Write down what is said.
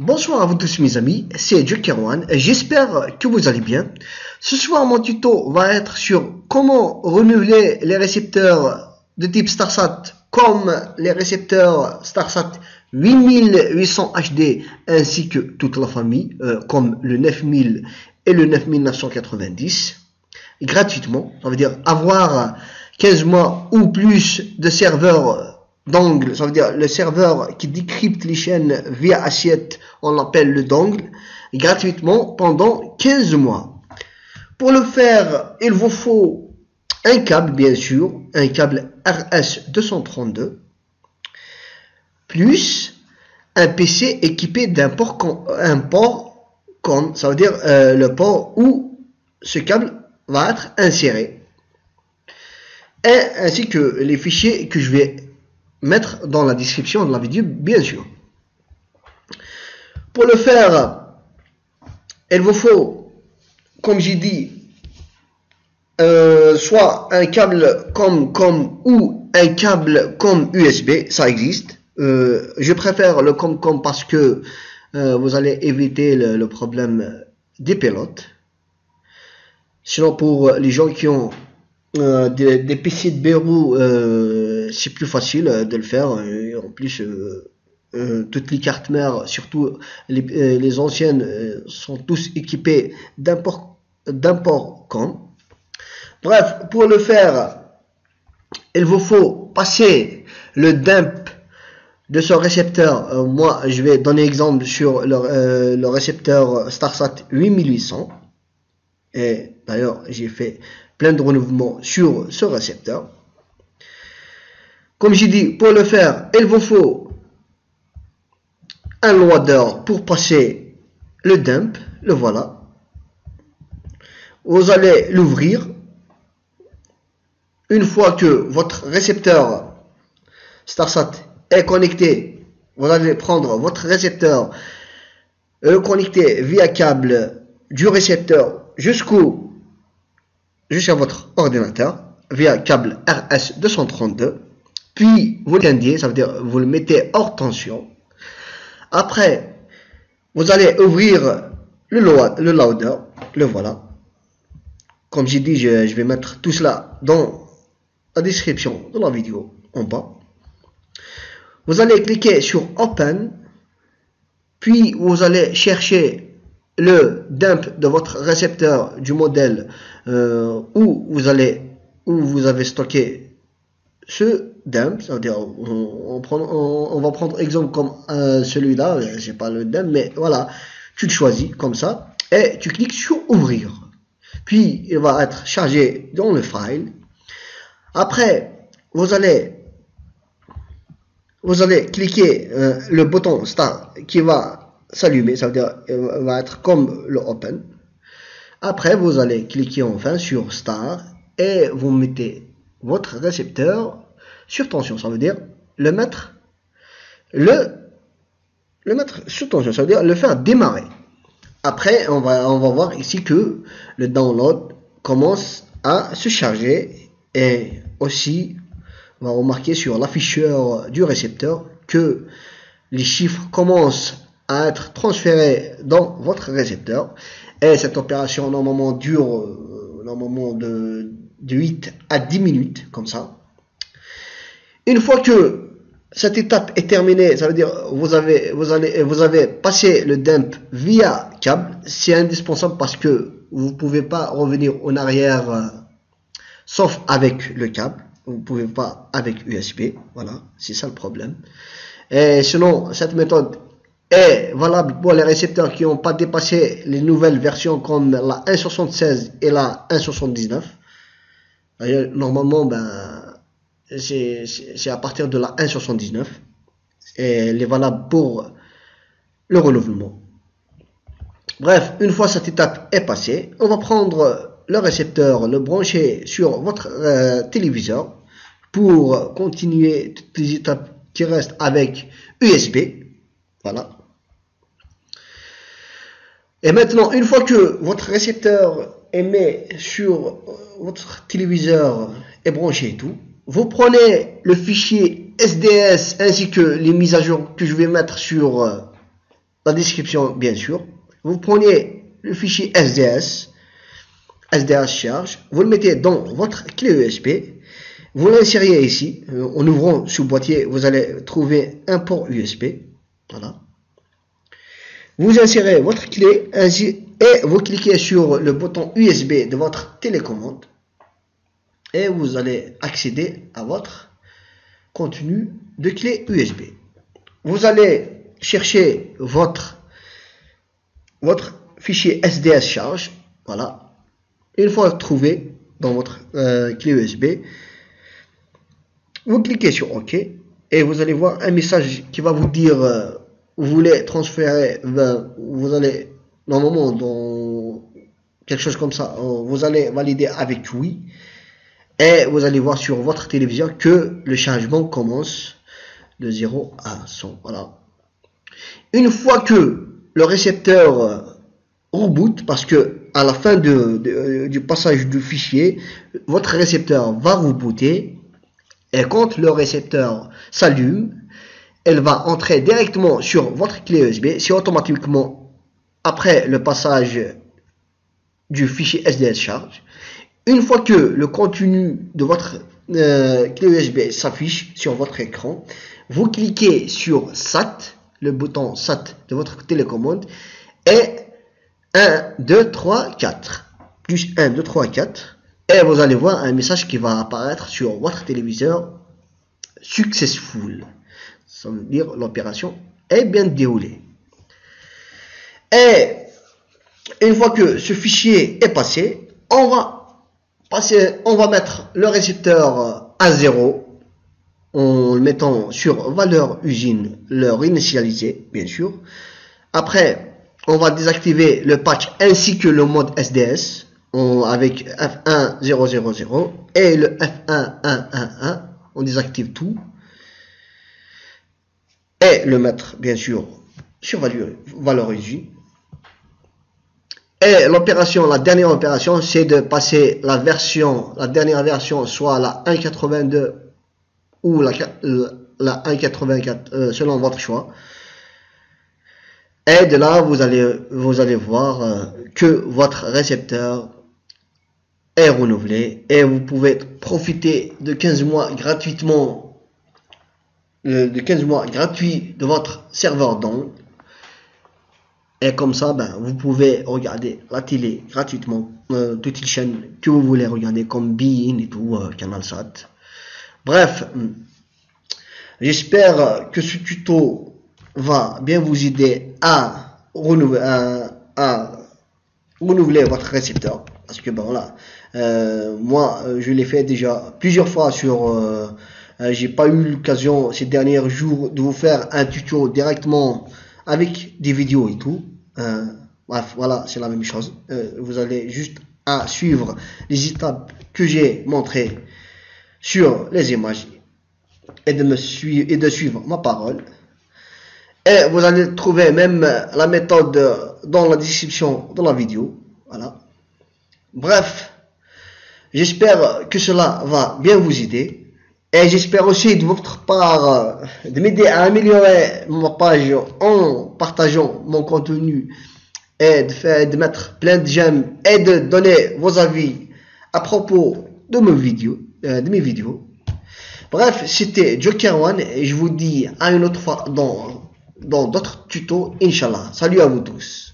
Bonsoir à vous tous mes amis, c'est Joker1, j'espère que vous allez bien. Ce soir mon tuto va être sur comment renouveler les récepteurs de type StarSat comme les récepteurs StarSat 8800 HD ainsi que toute la famille comme le 9000 et le 9990 gratuitement. Ça veut dire avoir 15 mois ou plus de serveurs dongle, ça veut dire le serveur qui décrypte les chaînes via assiette, on l'appelle le dongle, gratuitement pendant 15 mois. Pour le faire, il vous faut un câble, bien sûr, un câble RS232, plus un PC équipé d'un port COM, ça veut dire le port où ce câble va être inséré, et ainsi que les fichiers que je vais mettre dans la description de la vidéo, bien sûr. Pour le faire, il vous faut, comme j'ai dit, soit un câble COM ou un câble COM USB, ça existe. Je préfère le COM parce que vous allez éviter le problème des pilotes. Sinon, pour les gens qui ont des PC de bureau, c'est plus facile de le faire. Et en plus, toutes les cartes mères, surtout les anciennes, sont tous équipées d'un port COM. Bref, pour le faire, il vous faut passer le dump de ce récepteur. Moi, je vais donner exemple sur le récepteur StarSat 8800. Et d'ailleurs, j'ai fait plein de renouvellements sur ce récepteur. Comme j'ai dit, pour le faire, il vous faut un loader pour passer le dump. Le voilà. Vous allez l'ouvrir. Une fois que votre récepteur StarSat est connecté, vous allez prendre votre récepteur et le connecter via câble du récepteur jusqu'à votre ordinateur via câble RS232, puis vous l'éteignez, ça veut dire vous le mettez hors tension. Après, vous allez ouvrir le loader, le voilà. Comme j'ai dit, je vais mettre tout cela dans la description de la vidéo en bas. Vous allez cliquer sur Open, puis vous allez chercher le dump de votre récepteur du modèle où vous avez stocké ce dump. C'est-à-dire, on va prendre exemple comme celui-là, c'est pas le dump, mais voilà, tu le choisis comme ça et tu cliques sur ouvrir. Puis il va être chargé dans le file. Après, vous allez cliquer le bouton Start qui va s'allumer, ça veut dire va être comme le Open. Après, vous allez cliquer enfin sur Start et vous mettez votre récepteur sur tension, ça veut dire le mettre sous tension, ça veut dire le faire démarrer. Après, on va voir ici que le download commence à se charger et aussi on va remarquer sur l'afficheur du récepteur que les chiffres commencent à être transférés dans votre récepteur et cette opération normalement dure de 8 à 10 minutes comme ça. Une fois que cette étape est terminée, ça veut dire vous avez passé le dump via câble. C'est indispensable parce que vous ne pouvez pas revenir en arrière sauf avec le câble. Vous ne pouvez pas avec USB. Voilà, c'est ça le problème. Et sinon, cette méthode est valable pour les récepteurs qui n'ont pas dépassé les nouvelles versions comme la 1.76 et la 1.79. Normalement, c'est à partir de la 1.79 et elle est valable pour le renouvellement. Bref, une fois cette étape est passée, on va prendre le récepteur, le brancher sur votre téléviseur pour continuer toutes les étapes qui restent avec USB. Voilà. Et maintenant, une fois que votre récepteur est mis sur votre téléviseur et branché et tout, vous prenez le fichier SDS ainsi que les mises à jour que je vais mettre sur la description bien sûr. Vous prenez le fichier SDS charge, vous le mettez dans votre clé USB, vous l'insérez ici, en ouvrant ce boîtier, vous allez trouver un port USB, voilà. Vous insérez votre clé ainsi et vous cliquez sur le bouton USB de votre télécommande et vous allez accéder à votre contenu de clé USB. Vous allez chercher votre fichier SDS charge, voilà. Une fois trouvé dans votre clé USB, vous cliquez sur OK et vous allez voir un message qui va vous dire vous voulez transférer, vous allez normalement dans quelque chose comme ça, vous allez valider avec oui et vous allez voir sur votre téléviseur que le changement commence de 0 à 100. Voilà. Une fois que le récepteur reboot, parce que à la fin du passage du fichier, votre récepteur va rebooter et quand le récepteur s'allume, elle va entrer directement sur votre clé USB. C'est automatiquement après le passage du fichier SDS charge. Une fois que le contenu de votre clé USB s'affiche sur votre écran, vous cliquez sur SAT, le bouton SAT de votre télécommande et 1, 2, 3, 4. Plus 1, 2, 3, 4. Et vous allez voir un message qui va apparaître sur votre téléviseur. Successful. Ça veut dire l'opération est bien déroulée. Et une fois que ce fichier est passé, on va mettre le récepteur à 0 en le mettant sur valeur usine, l'heure initialisée, bien sûr. Après, on va désactiver le patch ainsi que le mode SDS avec F1.0.0.0 et le F1.1.1.1. On désactive tout et le mettre bien sûr sur valeur usine. Et l'opération, la dernière opération, c'est de passer la dernière version, soit la 1.82 ou la 1.84 selon votre choix. Et de là, vous allez voir que votre récepteur est renouvelé et vous pouvez profiter de 15 mois gratuitement, de 15 mois gratuits de votre serveur down. Et comme ça, vous pouvez regarder la télé gratuitement, toutes les chaînes que vous voulez regarder comme beIN et tout, CanalSat. Bref, j'espère que ce tuto va bien vous aider à renouveler votre récepteur, parce que voilà, moi je l'ai fait déjà plusieurs fois sur j'ai pas eu l'occasion ces derniers jours de vous faire un tuto directement avec des vidéos et tout. Bref, voilà, c'est la même chose. Vous allez juste à suivre les étapes que j'ai montrées sur les images et de suivre ma parole. Et vous allez trouver même la méthode dans la description de la vidéo. Voilà. Bref, j'espère que cela va bien vous aider. Et j'espère aussi de votre part de m'aider à améliorer ma page en partageant mon contenu et de mettre plein de j'aime et de donner vos avis à propos de mes vidéos. Bref, c'était Joker One et je vous dis à une autre fois dans d'autres tutos, Inch'Allah. Salut à vous tous.